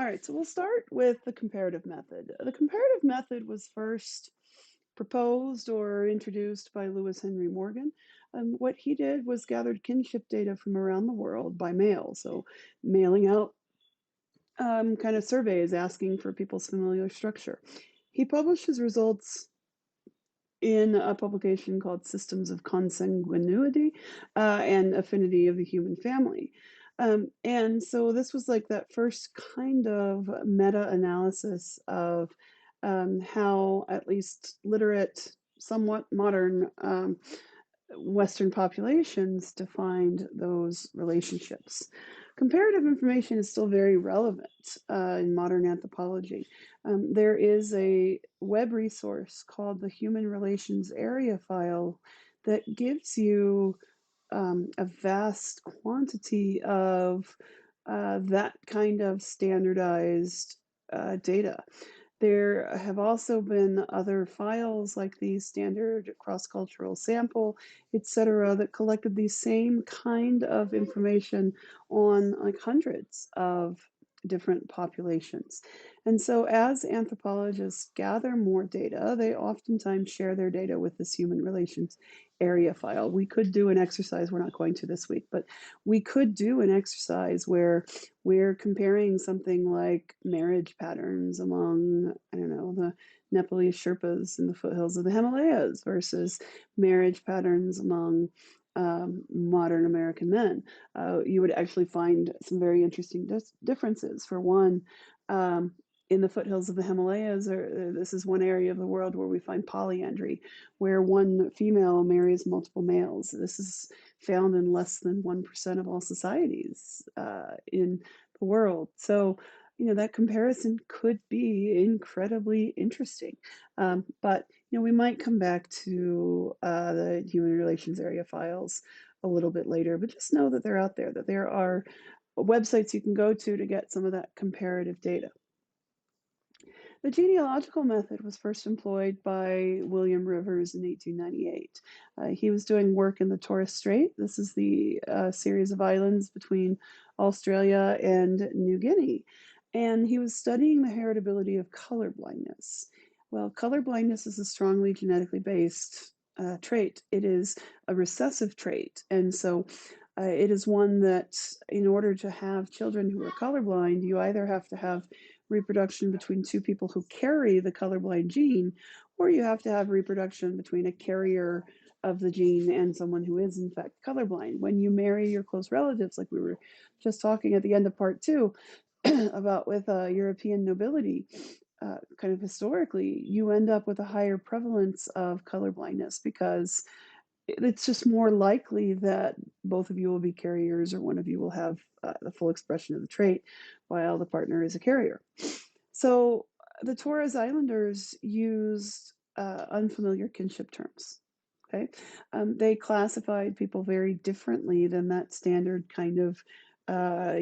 All right, so we'll start with the comparative method. The comparative method was first proposed or introduced by Lewis Henry Morgan. What he did was gathered kinship data from around the world by mail, so mailing out kind of surveys asking for people's familial structure. He published his results in a publication called Systems of Consanguinity and Affinity of the Human Family. And so this was like that first kind of meta analysis of how at least literate, somewhat modern Western populations defined those relationships. Comparative information is still very relevant in modern anthropology. There is a web resource called the Human Relations Area File that gives you a vast quantity of that kind of standardized data. There have also been other files like the standard cross-cultural sample, etc., that collected the same kind of information on like hundreds of different populations. And so as anthropologists gather more data, they oftentimes share their data with this human relations area file. We could do an exercise, we're not going to this week, but we could do an exercise where we're comparing something like marriage patterns among, I don't know, the Nepalese Sherpas in the foothills of the Himalayas versus marriage patterns among modern American men. You would actually find some very interesting differences. For one, in the foothills of the Himalayas, this is one area of the world where we find polyandry, where one female marries multiple males. This is found in less than 1% of all societies in the world. So, that comparison could be incredibly interesting. But we might come back to the human relations area files a little bit later, but just know that they're out there, that there are websites you can go to get some of that comparative data. The genealogical method was first employed by William Rivers in 1898. He was doing work in the Torres Strait. This is the series of islands between Australia and New Guinea. And he was studying the heritability of color blindness. Well, color blindness is a strongly genetically based trait. It is a recessive trait. And so it is one that, in order to have children who are colorblind, you either have to have reproduction between two people who carry the colorblind gene, or you have to have reproduction between a carrier of the gene and someone who is in fact colorblind. When you marry your close relatives, like we were just talking at the end of part two about with European nobility, kind of historically, you end up with a higher prevalence of colorblindness because it's just more likely that both of you will be carriers or one of you will have the full expression of the trait while the partner is a carrier. So the Torres Islanders used unfamiliar kinship terms. Okay, they classified people very differently than that standard kind of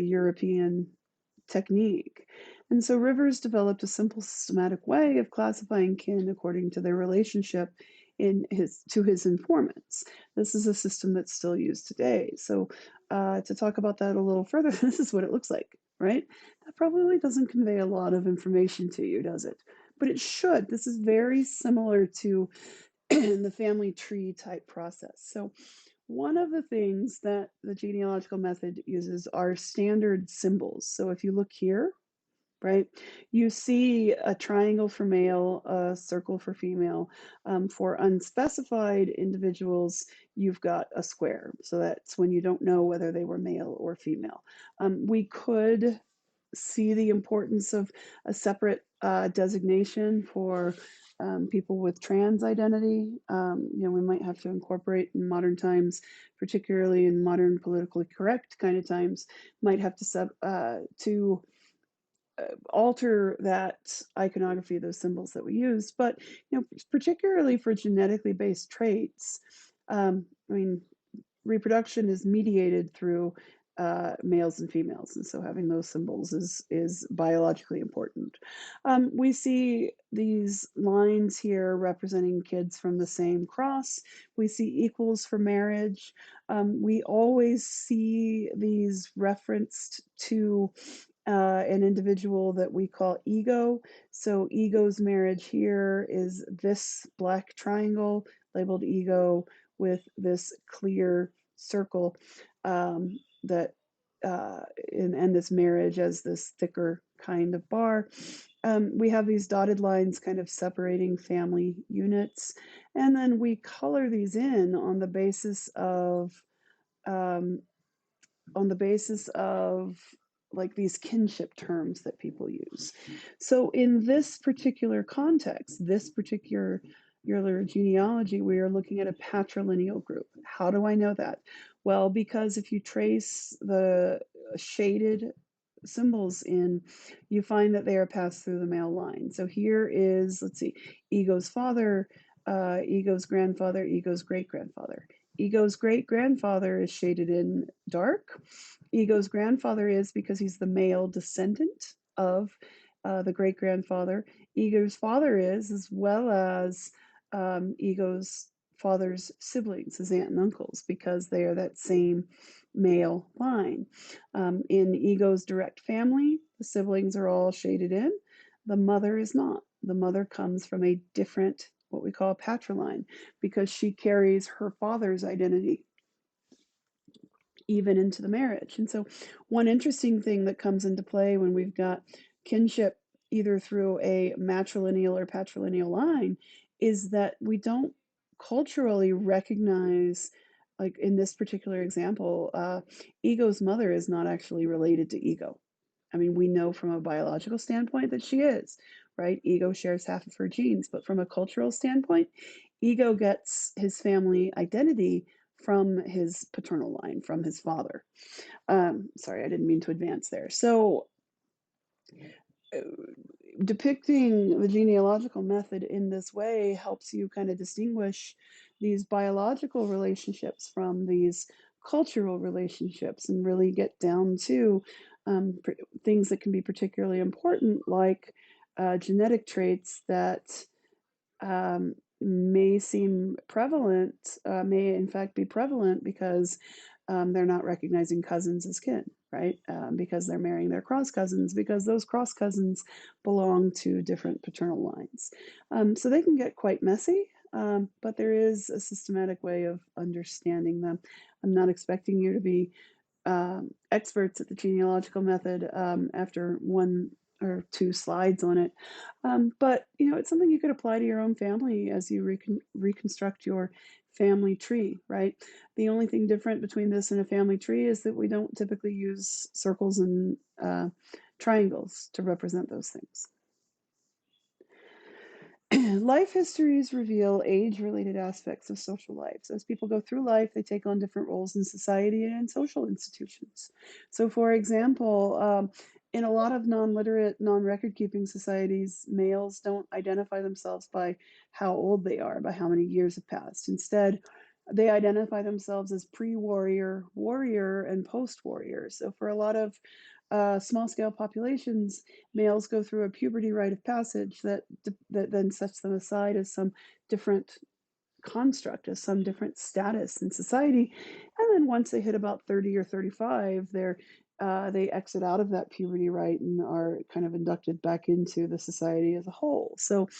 European technique. And so Rivers developed a simple systematic way of classifying kin according to their relationship to his informants. This is a system that's still used today. So to talk about that a little further, this is what it looks like, right? That probably doesn't convey a lot of information to you, does it? But it should. This is very similar to the family tree type process. So one of the things that the genealogical method uses are standard symbols. So if you look here, right, you see a triangle for male, a circle for female. For unspecified individuals, you've got a square. So that's when you don't know whether they were male or female. We could see the importance of a separate designation for people with trans identity. We might have to incorporate in modern times, particularly in modern politically correct kind of times, might have to alter that iconography, those symbols that we use. But particularly for genetically based traits, I mean, reproduction is mediated through males and females, and so having those symbols is biologically important. We see these lines here representing kids from the same cross. We see equals for marriage. We always see these referenced to an individual that we call Ego. So Ego's marriage here is this black triangle labeled Ego with this clear circle that and this marriage as this thicker kind of bar. We have these dotted lines kind of separating family units, and then we color these in um, on the basis of like these kinship terms that people use. So in this particular context, this particular genealogy, we are looking at a patrilineal group. How do I know that? Well, because if you trace the shaded symbols in, you find that they are passed through the male line. So here is, let's see, Ego's father, Ego's grandfather, Ego's great grandfather. Ego's great grandfather is shaded in dark. Ego's grandfather is because he's the male descendant of the great grandfather. Ego's father is, as well as Ego's father's siblings, his aunt and uncles, because they are that same male line. In Ego's direct family, the siblings are all shaded in. The mother is not. The mother comes from a different, what we call a patriline, because she carries her father's identity even into the marriage. And so, one interesting thing that comes into play when we've got kinship either through a matrilineal or patrilineal line is that we don't culturally recognize, like in this particular example, Ego's mother is not actually related to Ego. I mean, we know from a biological standpoint that she is, right? Ego shares half of her genes, but from a cultural standpoint, Ego gets his family identity from his paternal line, from his father. Sorry, I didn't mean to advance there. So, uh, depicting the genealogical method in this way helps you kind of distinguish these biological relationships from these cultural relationships and really get down to things that can be particularly important, like genetic traits that may seem prevalent, may in fact be prevalent because they're not recognizing cousins as kin, right? Because they're marrying their cross cousins, because those cross cousins belong to different paternal lines. So they can get quite messy, but there is a systematic way of understanding them. I'm not expecting you to be experts at the genealogical method after one or two slides on it. But you know, it's something you could apply to your own family as you reconstruct your family tree, right? The only thing different between this and a family tree is that we don't typically use circles and triangles to represent those things. Life histories reveal age-related aspects of social life. So as people go through life, they take on different roles in society and in social institutions. So for example, in a lot of non-literate, non-record keeping societies, males don't identify themselves by how old they are, by how many years have passed. Instead, they identify themselves as pre-warrior, warrior, and post-warrior. So for a lot of small-scale populations, males go through a puberty rite of passage that then sets them aside as some different construct, as some different status in society. And then once they hit about 30 or 35, they exit out of that puberty rite and are kind of inducted back into the society as a whole. So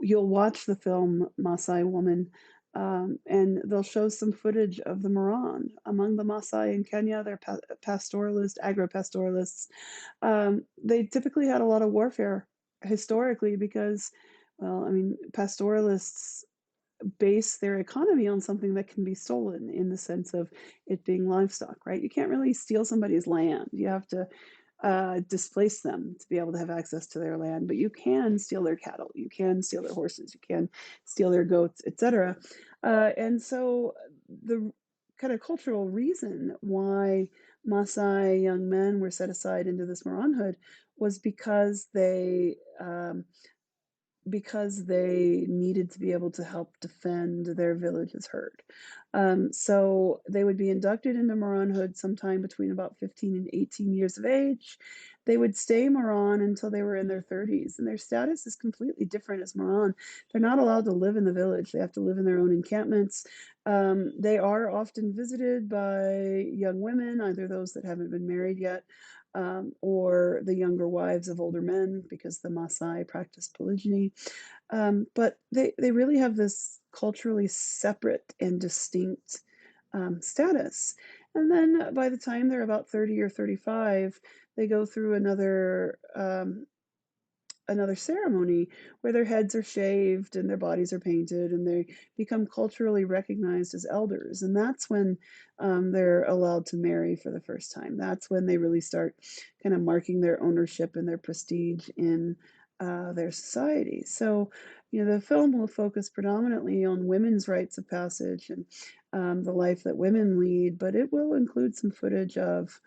you'll watch the film Maasai Woman, and they'll show some footage of the Moran. Among the Maasai in Kenya, they're pastoralists, agro-pastoralists. They typically had a lot of warfare historically because, well, I mean, pastoralists base their economy on something that can be stolen in the sense of it being livestock, right? You can't really steal somebody's land. You have to displace them to be able to have access to their land, but you can steal their cattle, you can steal their horses, you can steal their goats, etc. And so the kind of cultural reason why Maasai young men were set aside into this Moranhood was because they needed to be able to help defend their village's herd. So they would be inducted into Moranhood sometime between about 15 and 18 years of age. They would stay Moran until they were in their 30s, and their status is completely different as Moran. They're not allowed to live in the village, they have to live in their own encampments. They are often visited by young women, either those that haven't been married yet, or the younger wives of older men, because the Maasai practice polygyny. But they really have this culturally separate and distinct status. And then by the time they're about 30 or 35, they go through another ceremony where their heads are shaved and their bodies are painted and they become culturally recognized as elders. And that's when they're allowed to marry for the first time. That's when they really start kind of marking their ownership and their prestige in their society. So, the film will focus predominantly on women's rites of passage and the life that women lead, but it will include some footage of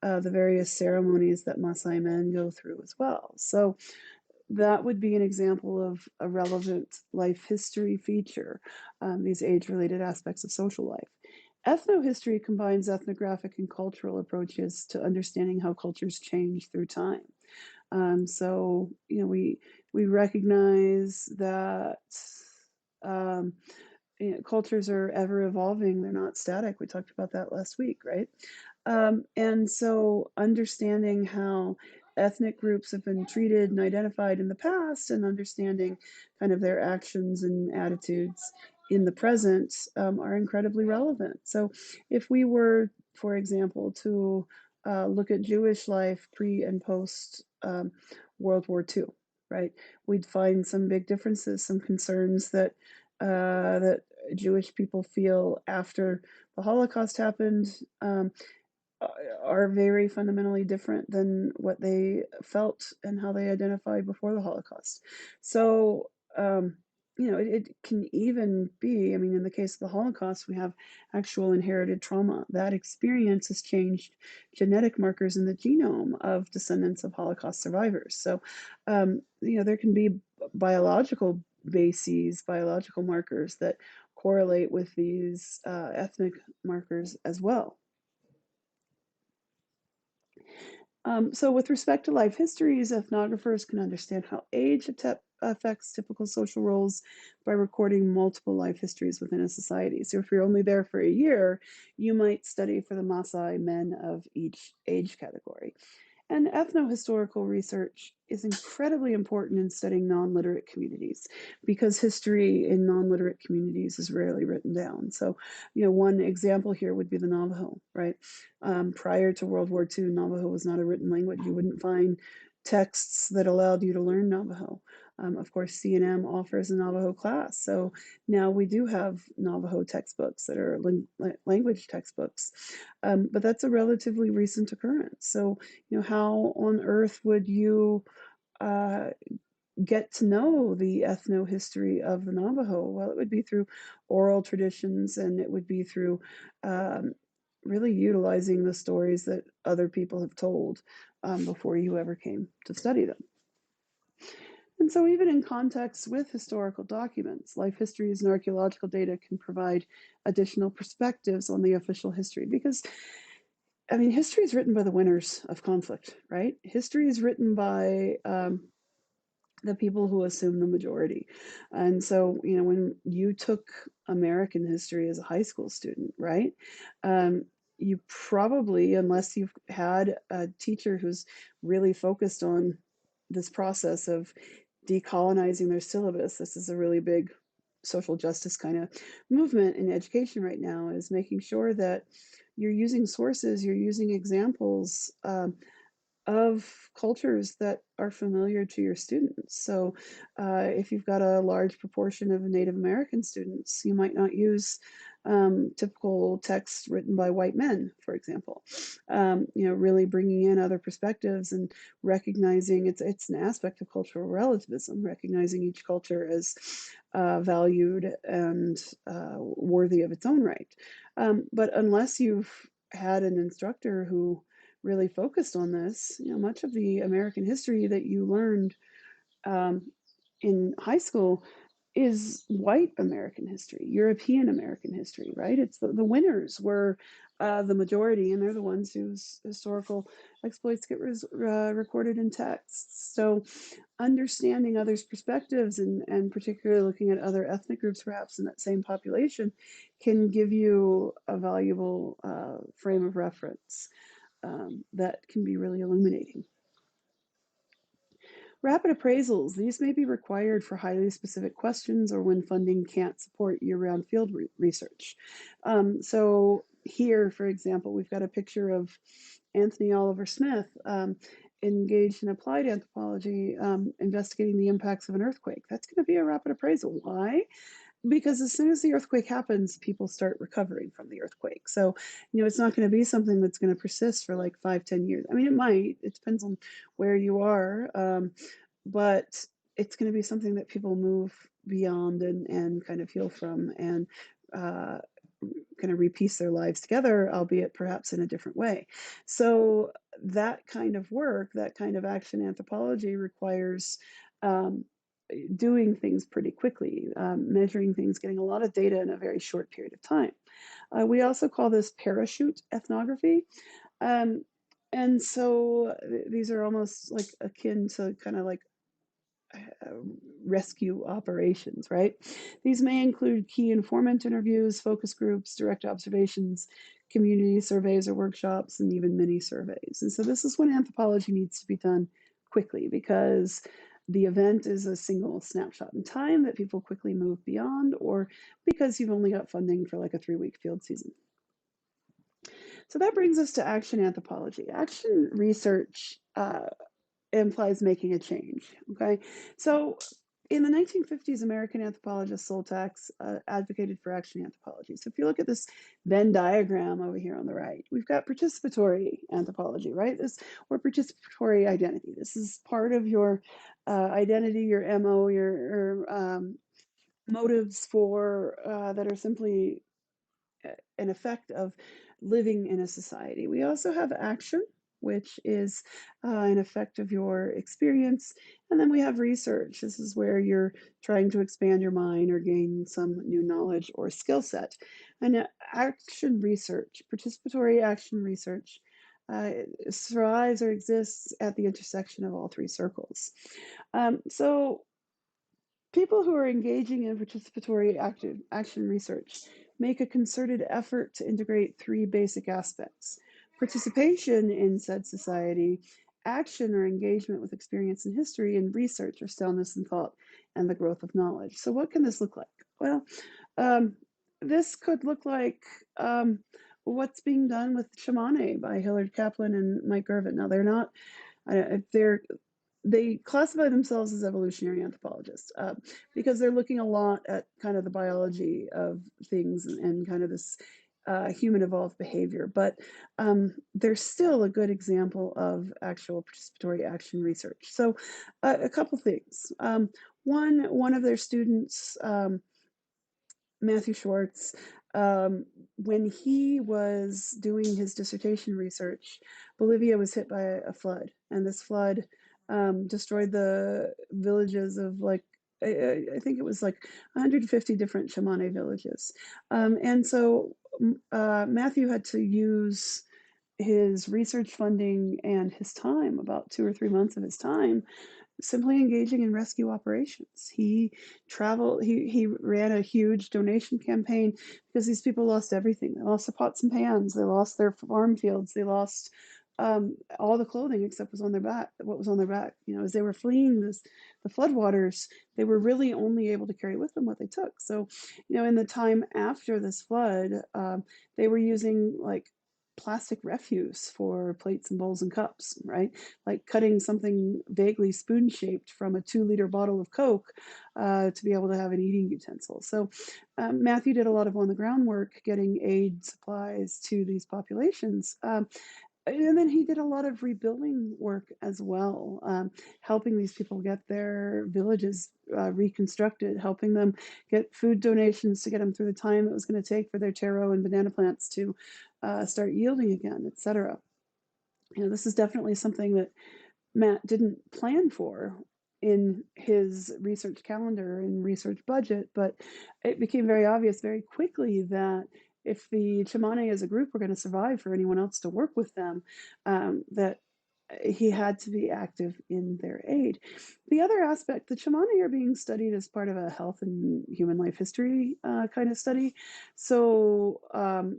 the various ceremonies that Maasai men go through as well. So, that would be an example of a relevant life history feature, these age-related aspects of social life. Ethnohistory combines ethnographic and cultural approaches to understanding how cultures change through time. So, we recognize that um, cultures are ever evolving, they're not static. We talked about that last week, right? And so understanding how ethnic groups have been treated and identified in the past and understanding kind of their actions and attitudes in the present are incredibly relevant. So if we were, for example, to look at Jewish life pre and post World War II, right, we'd find some big differences, some concerns that Jewish people feel after the Holocaust happened, uh, are very fundamentally different than what they felt and how they identified before the Holocaust. So, it can even be, I mean, in the case of the Holocaust, we have actual inherited trauma. That experience has changed genetic markers in the genome of descendants of Holocaust survivors. So, there can be biological bases, biological markers that correlate with these ethnic markers as well. So with respect to life histories, ethnographers can understand how age affects typical social roles by recording multiple life histories within a society. So if you're only there for a year, you might study for the Maasai men of each age category. And ethnohistorical research is incredibly important in studying non-literate communities because history in non-literate communities is rarely written down. So, one example here would be the Navajo, right? Prior to World War II, Navajo was not a written language. You wouldn't find texts that allowed you to learn Navajo. Of course, C&M offers a Navajo class. So now we do have Navajo textbooks that are language textbooks. But that's a relatively recent occurrence. So, how on earth would you uh, get to know the ethno-history of the Navajo? Well, it would be through oral traditions, and it would be through um, really utilizing the stories that other people have told before you ever came to study them. And so, even in context with historical documents, life histories and archaeological data can provide additional perspectives on the official history because I mean, history is written by the winners of conflict, right? History is written by the people who assume the majority. And so, when you took American history as a high school student, right? Um, you probably, unless you've had a teacher who's really focused on this process of decolonizing their syllabus, this is a really big social justice kind of movement in education right now, is making sure that you're using sources, you're using examples of cultures that are familiar to your students. So, if you've got a large proportion of Native American students, you might not use typical text written by white men, for example. Really bringing in other perspectives and recognizing it's an aspect of cultural relativism, recognizing each culture as valued and worthy of its own right. But unless you've had an instructor who really focused on this, much of the American history that you learned um, in high school is white American history, European American history, right? It's the winners were the majority, and they're the ones whose historical exploits get recorded in texts. So, understanding others' perspectives and particularly looking at other ethnic groups, perhaps in that same population, can give you a valuable frame of reference. that can be really illuminating. Rapid appraisals, these may be required for highly specific questions or when funding can't support year-round field research. So here, for example, we've got a picture of Anthony Oliver Smith engaged in applied anthropology, investigating the impacts of an earthquake. That's going to be a rapid appraisal. Why? Because as soon as the earthquake happens, people start recovering from the earthquake. So, it's not going to be something that's going to persist for like 5, 10 years. I mean, it might, it depends on where you are. But it's going to be something that people move beyond and kind of heal from and uh, kind of repiece their lives together, albeit perhaps in a different way. So that kind of work, that kind of action anthropology requires um, doing things pretty quickly, measuring things, getting a lot of data in a very short period of time. We also call this parachute ethnography. Um, and so these are almost like akin to kind of like uh, rescue operations, right? These may include key informant interviews, focus groups, direct observations, community surveys or workshops, and even mini surveys. And so this is when anthropology needs to be done quickly because the event is a single snapshot in time that people quickly move beyond, or because you've only got funding for like a 3-week field season. So that brings us to action anthropology. Action research implies making a change. Okay, so in the 1950s, American anthropologist Soltax advocated for action anthropology. So if you look at this Venn diagram over here on the right, we've got participatory anthropology, right? This or participatory identity. This is part of your identity, your MO, your motives for that are simply an effect of living in a society. We also have action, which is an effect of your experience. And then we have research. This is where you're trying to expand your mind or gain some new knowledge or skill set. And action research, participatory action research, thrives or exists at the intersection of all three circles. So people who are engaging in participatory active action research make a concerted effort to integrate three basic aspects: participation in said society, action or engagement with experience and history, and research or stillness and thought and the growth of knowledge. So, what can this look like? Well, um, this could look like what's being done with Shamane by Hillard Kaplan and Mike Girvin. Now, they classify themselves as evolutionary anthropologists because they're looking a lot at kind of the biology of things and kind of this human evolved behavior. But they're still a good example of actual participatory action research. So a couple things. One of their students, Matthew Schwartz, when he was doing his dissertation research, Bolivia was hit by a flood, and this flood destroyed the villages of like I think it was like 150 different Chamane villages, and so Matthew had to use his research funding and his time, about 2 or 3 months of his time, simply engaging in rescue operations. He traveled, he ran a huge donation campaign because these people lost everything. They lost their pots and pans, they lost their farm fields, they lost all the clothing except was on their back, what was on their back. As they were fleeing the floodwaters, they were really only able to carry with them what they took. So, in the time after this flood, they were using like plastic refuse for plates and bowls and cups, right? Like cutting something vaguely spoon shaped from a 2-liter bottle of Coke to be able to have an eating utensil. So Matthew did a lot of on the ground work getting aid supplies to these populations. And then he did a lot of rebuilding work as well, helping these people get their villages reconstructed, helping them get food donations to get them through the time it was going to take for their taro and banana plants to start yielding again, etc. This is definitely something that Matt didn't plan for in his research calendar and research budget, but it became very obvious very quickly that if the Chamane as a group were going to survive for anyone else to work with them, that he had to be active in their aid. The other aspect, the Chamane are being studied as part of a health and human life history kind of study. So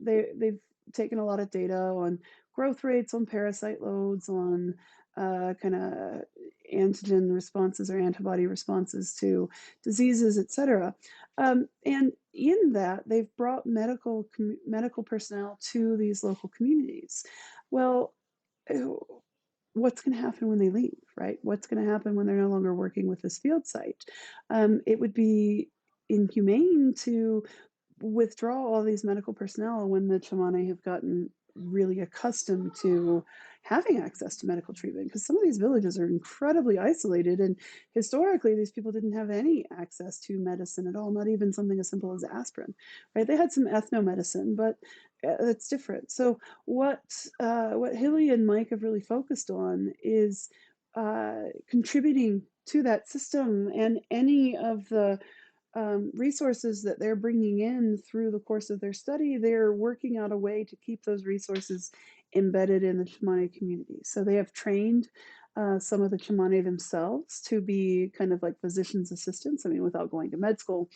they've taken a lot of data on growth rates, on parasite loads, on kind of antigen responses or antibody responses to diseases, et cetera. And in that, they've brought medical personnel to these local communities. Well, uh, what's going to happen when they leave, right? What's going to happen when they're no longer working with this field site? It would be inhumane to withdraw all these medical personnel when the Chamane have gotten really accustomed to having access to medical treatment, because some of these villages are incredibly isolated, and historically these people didn't have any access to medicine at all, not even something as simple as aspirin, right? They had some ethnomedicine, but that's different. So what Hilly and Mike have really focused on is contributing to that system, and any of the resources that they're bringing in through the course of their study, they're working out a way to keep those resources embedded in the Chamane community. So they have trained some of the Chamane themselves to be kind of like physician's assistants, I mean, without going to med school,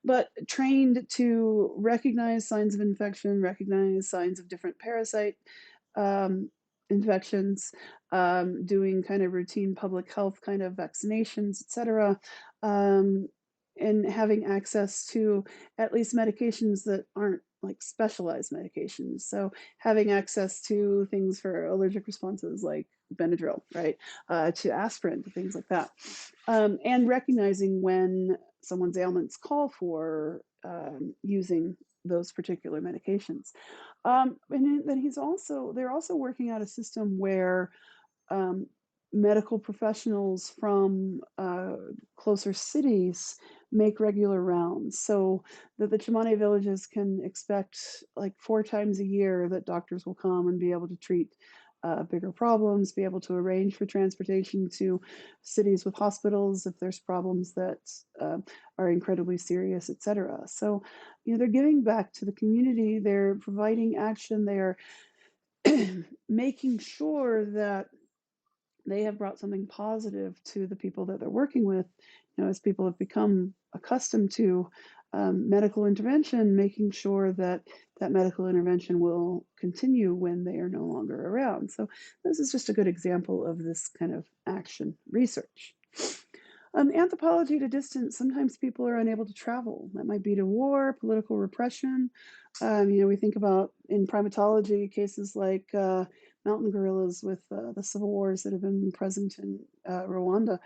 but trained to recognize signs of infection, recognize signs of different parasite um, infections, doing kind of routine public health kind of vaccinations, et cetera. Um, and having access to at least medications that aren't like specialized medications. So having access to things for allergic responses like Benadryl, right, to aspirin, to things like that, and recognizing when someone's ailments call for using those particular medications. And then they're also working out a system where um, medical professionals from closer cities make regular rounds, so that the Chamane villages can expect like 4 times a year that doctors will come and be able to treat bigger problems, be able to arrange for transportation to cities with hospitals if there's problems that uh, are incredibly serious, et cetera. So, they're giving back to the community, they're providing action, they're making sure that they have brought something positive to the people that they're working with, as people have become accustomed to medical intervention, making sure that that medical intervention will continue when they are no longer around. So this is just a good example of this kind of action research. Anthropology at a distance, sometimes people are unable to travel. That might be to war, political repression. We think about in primatology cases like mountain gorillas with the civil wars that have been present in Rwanda.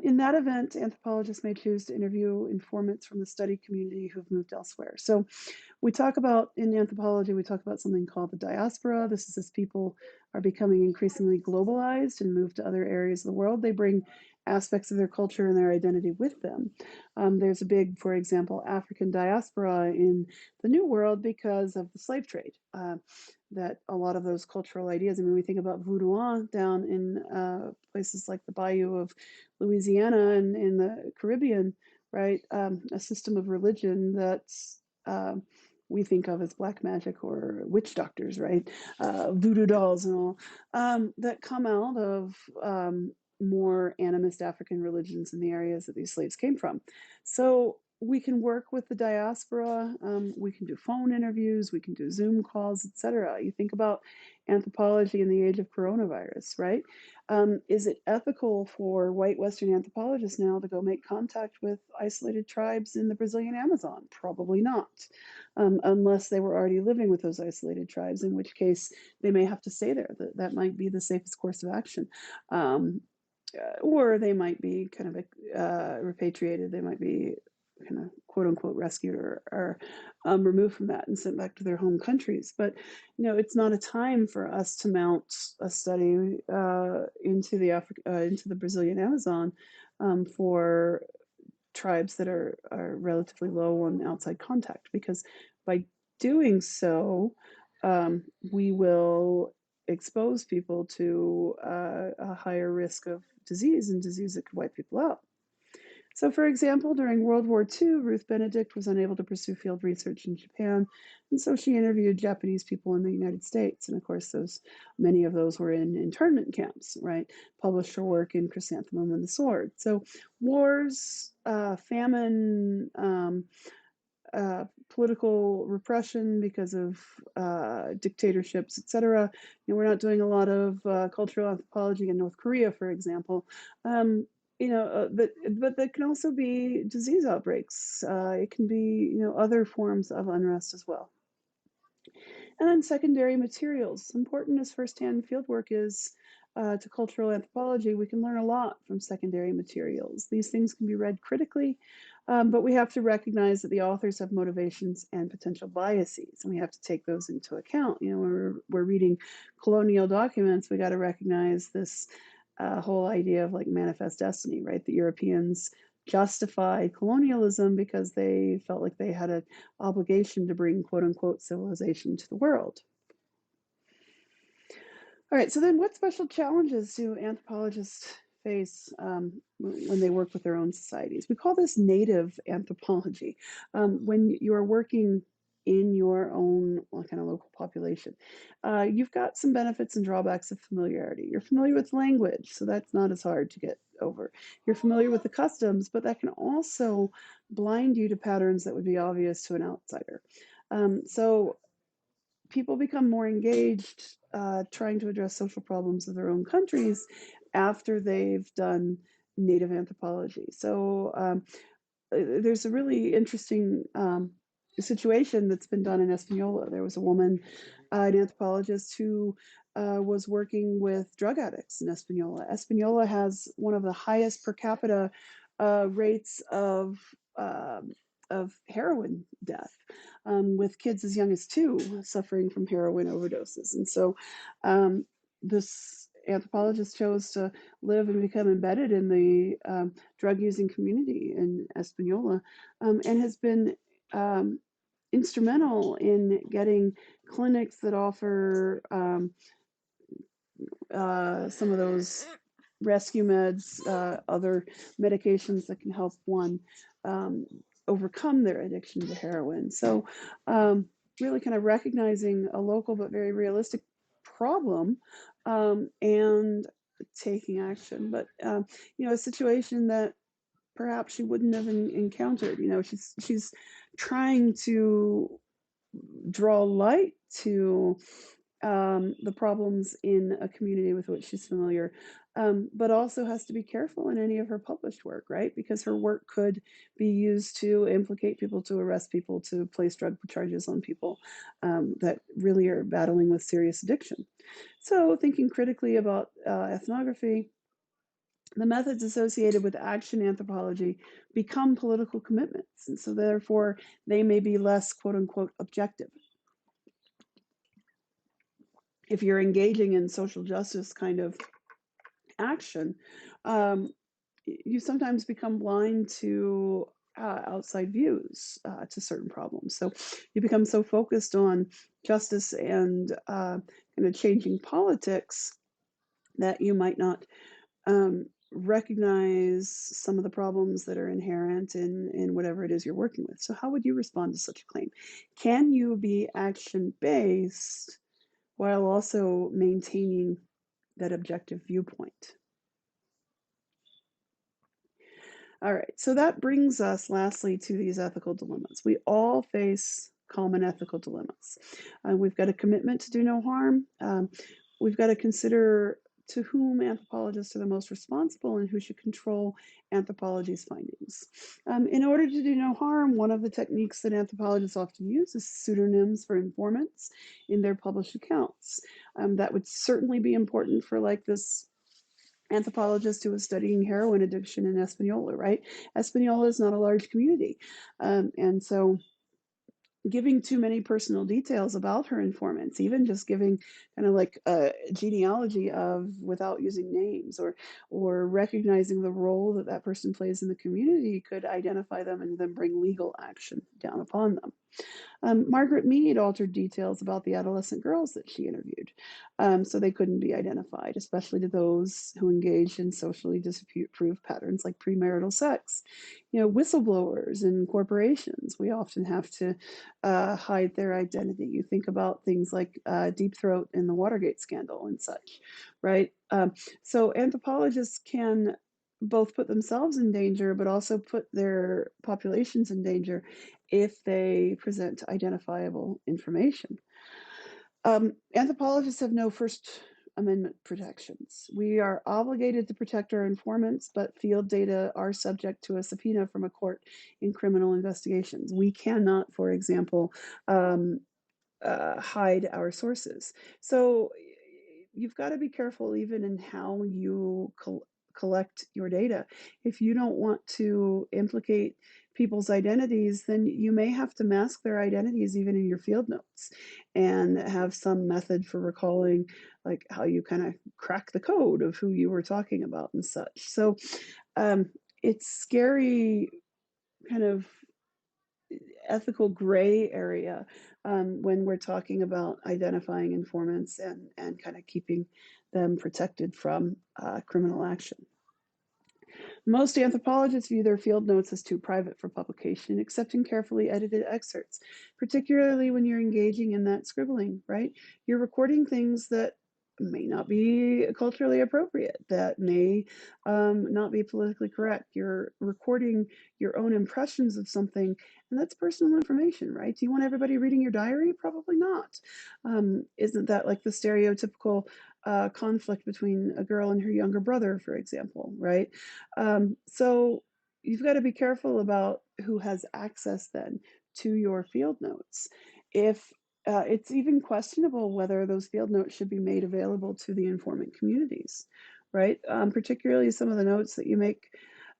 In that event, anthropologists may choose to interview informants from the study community who've moved elsewhere. So we talk about, in anthropology, we talk about something called the diaspora. This is as people are becoming increasingly globalized and move to other areas of the world. They bring aspects of their culture and their identity with them. There's a big, for example, African diaspora in the New World because of the slave trade. That a lot of those cultural ideas, I mean, we think about voodoo down in places like the bayou of Louisiana and in the Caribbean, right? A system of religion that's we think of as black magic or witch doctors, right? Voodoo dolls and all that come out of more animist African religions in the areas that these slaves came from. So we can work with the diaspora. We can do phone interviews. We can do Zoom calls, etc. You think about anthropology in the age of coronavirus, right? Is it ethical for white Western anthropologists now to go make contact with isolated tribes in the Brazilian Amazon? Probably not, unless they were already living with those isolated tribes, in which case they may have to stay there. That might be the safest course of action. Or they might be kind of repatriated. They might be kind of quote unquote rescued or removed from that and sent back to their home countries. But it's not a time for us to mount a study into the Brazilian Amazon for tribes that are relatively low on outside contact, because by doing so, we will expose people to a higher risk of disease and disease that could wipe people out. So, for example, during World War II, Ruth Benedict was unable to pursue field research in Japan, and so she interviewed Japanese people in the United States. And of course, many of those were in internment camps, right? Published her work in Chrysanthemum and the Sword. So, wars, famine, political repression because of dictatorships, etc. We're not doing a lot of cultural anthropology in North Korea, for example. Um, but that can also be disease outbreaks. It can be, other forms of unrest as well. And then secondary materials. Important as firsthand fieldwork is to cultural anthropology, we can learn a lot from secondary materials. These things can be read critically, but we have to recognize that the authors have motivations and potential biases, and we have to take those into account. When we're reading colonial documents, we got to recognize this whole idea of like manifest destiny, right? The Europeans justified colonialism because they felt like they had an obligation to bring quote unquote civilization to the world. All right, so then what special challenges do anthropologists face when they work with their own societies? We call this native anthropology. When you're working in your own kind of local population, you've got some benefits and drawbacks of familiarity. You're familiar with language, so that's not as hard to get over. You're familiar with the customs, but that can also blind you to patterns that would be obvious to an outsider. So people become more engaged trying to address social problems of their own countries after they've done native anthropology. So there's a really interesting situation that's been done in Espanola. There was a woman, an anthropologist, who was working with drug addicts in Espanola. Espanola has one of the highest per capita rates of heroin death, with kids as young as 2 suffering from heroin overdoses. And so this anthropologist chose to live and become embedded in the drug using community in Espanola, and has been instrumental in getting clinics that offer some of those rescue meds, other medications that can help one um, overcome their addiction to heroin. So, really kind of recognizing a local but very realistic problem, and taking action. But, a situation that perhaps she wouldn't have encountered. She's trying to draw light to the problems in a community with which she's familiar, but also has to be careful in any of her published work, right? Because her work could be used to implicate people, to arrest people, to place drug charges on people that really are battling with serious addiction. So, thinking critically about ethnography, the methods associated with action anthropology become political commitments. And so, therefore, they may be less quote unquote objective. If you're engaging in social justice kind of action, um, you sometimes become blind to outside views to certain problems. So you become so focused on justice and kind of changing politics that you might not recognize some of the problems that are inherent in whatever it is you're working with. So, how would you respond to such a claim? Can you be action based while also maintaining that objective viewpoint? All right, so that brings us lastly to these ethical dilemmas. We all face common ethical dilemmas. We've got a commitment to do no harm. We've got to consider to whom anthropologists are the most responsible and who should control anthropology's findings. In order to do no harm, one of the techniques that anthropologists often use is pseudonyms for informants in their published accounts. That would certainly be important for like this anthropologist who was studying heroin addiction in Espanola, right? Espanola is not a large community. And so giving too many personal details about her informants, even just giving kind of like a genealogy of without using names, or recognizing the role that that person plays in the community, could identify them and then bring legal action down upon them. Margaret Mead altered details about the adolescent girls that she interviewed, so they couldn't be identified, especially to those who engaged in socially disapproved patterns like premarital sex. Whistleblowers in corporations, we often have to hide their identity. You think about things like Deep Throat and the Watergate scandal and such, right? So anthropologists can both put themselves in danger, but also put their populations in danger if they present identifiable information. Anthropologists have no First Amendment protections. We are obligated to protect our informants, but field data are subject to a subpoena from a court in criminal investigations. We cannot, for example, um, hide our sources. So you've got to be careful even in how you collect your data. If you don't want to implicate people's identities, then you may have to mask their identities even in your field notes and have some method for recalling, like how you kind of crack the code of who you were talking about and such. So um, it's scary kind of ethical gray area when we're talking about identifying informants and kind of keeping them protected from criminal action. Most anthropologists view their field notes as too private for publication, except in carefully edited excerpts, particularly when you're engaging in that scribbling, right? You're recording things that may not be culturally appropriate, that may not be politically correct. You're recording your own impressions of something, and that's personal information, right? Do you want everybody reading your diary? Probably not. Isn't that like the stereotypical conflict between a girl and her younger brother, for example, right? So you've got to be careful about who has access then to your field notes. If it's even questionable whether those field notes should be made available to the informant communities, right? Particularly some of the notes that you make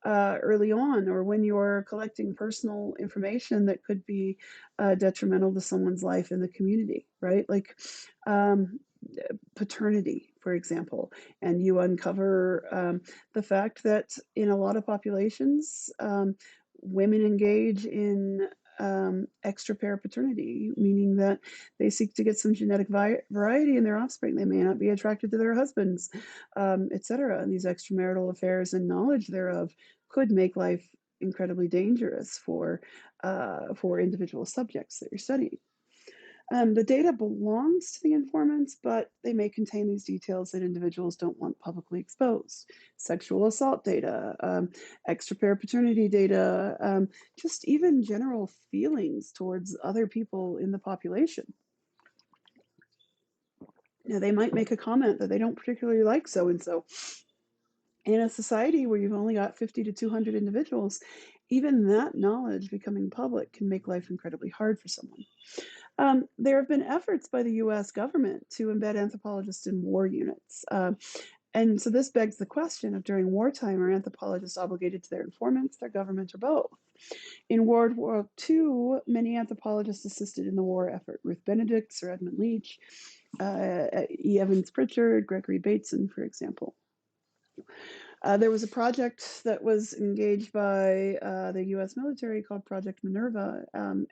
early on or when you're collecting personal information that could be detrimental to someone's life in the community, right? Like um, paternity, for example, and you uncover the fact that in a lot of populations, women engage in extra pair paternity, meaning that they seek to get some genetic variety in their offspring. They may not be attracted to their husbands, etc. And these extramarital affairs and knowledge thereof could make life incredibly dangerous for individual subjects that you're studying. The data belongs to the informants, but they may contain these details that individuals don't want publicly exposed. Sexual assault data, extra pair paternity data, just even general feelings towards other people in the population. Now, they might make a comment that they don't particularly like so and so. In a society where you've only got 50 to 200 individuals, even that knowledge becoming public can make life incredibly hard for someone. There have been efforts by the US government to embed anthropologists in war units. And so this begs the question of during wartime, are anthropologists obligated to their informants, their government, or both? In World War II, many anthropologists assisted in the war effort. Ruth Benedict, Sir Edmund Leach, E. Evans Pritchard, Gregory Bateson, for example. There was a project that was engaged by the US military called Project Minerva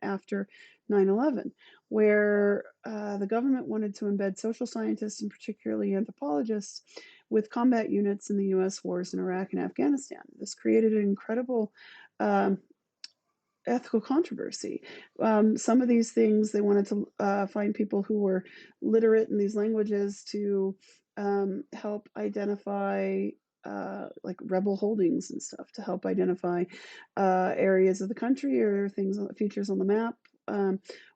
after 9/11, where the government wanted to embed social scientists and particularly anthropologists with combat units in the US wars in Iraq and Afghanistan. This created an incredible um, ethical controversy. Some of these things, they wanted to find people who were literate in these languages to help identify like rebel holdings and stuff, to help identify areas of the country or things, features on the map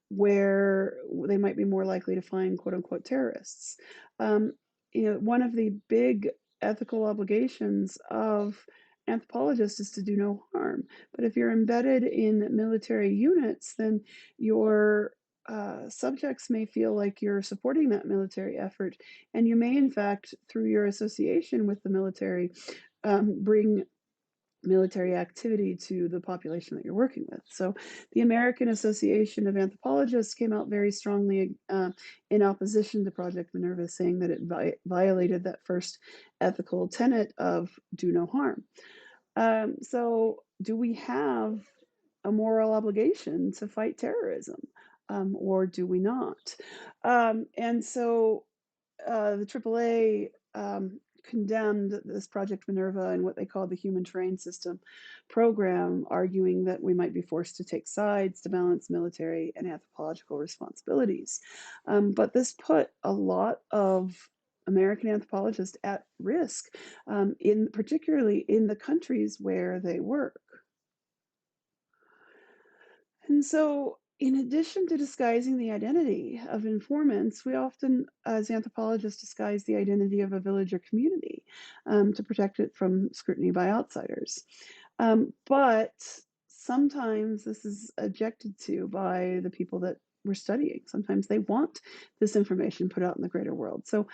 where they might be more likely to find quote unquote terrorists. Um, one of the big ethical obligations of anthropologists is to do no harm. But if you're embedded in military units, then your subjects may feel like you're supporting that military effort, and you may, in fact, through your association with the military, bring military activity to the population that you're working with. So the American Association of Anthropologists came out very strongly in opposition to Project Minerva, saying that it violated that first ethical tenet of do no harm. So, do we have a moral obligation to fight terrorism, or do we not? And so, the AAA condemned this Project Minerva and what they call the Human Terrain System program, arguing that we might be forced to take sides to balance military and anthropological responsibilities. But this put a lot of American anthropologists at risk, in particularly in the countries where they work. And so, in addition to disguising the identity of informants, we often, as anthropologists, disguise the identity of a village or community to protect it from scrutiny by outsiders. But sometimes this is objected to by the people that we're studying. Sometimes they want this information put out in the greater world. So,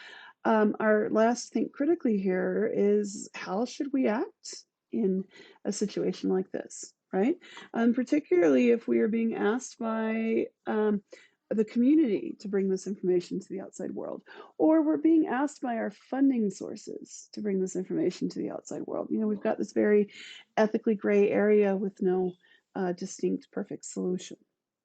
our last think critically here is how should we act in a situation like this, right? Particularly if we are being asked by the community to bring this information to the outside world, or we're being asked by our funding sources to bring this information to the outside world. We've got this very ethically gray area with no distinct perfect solution.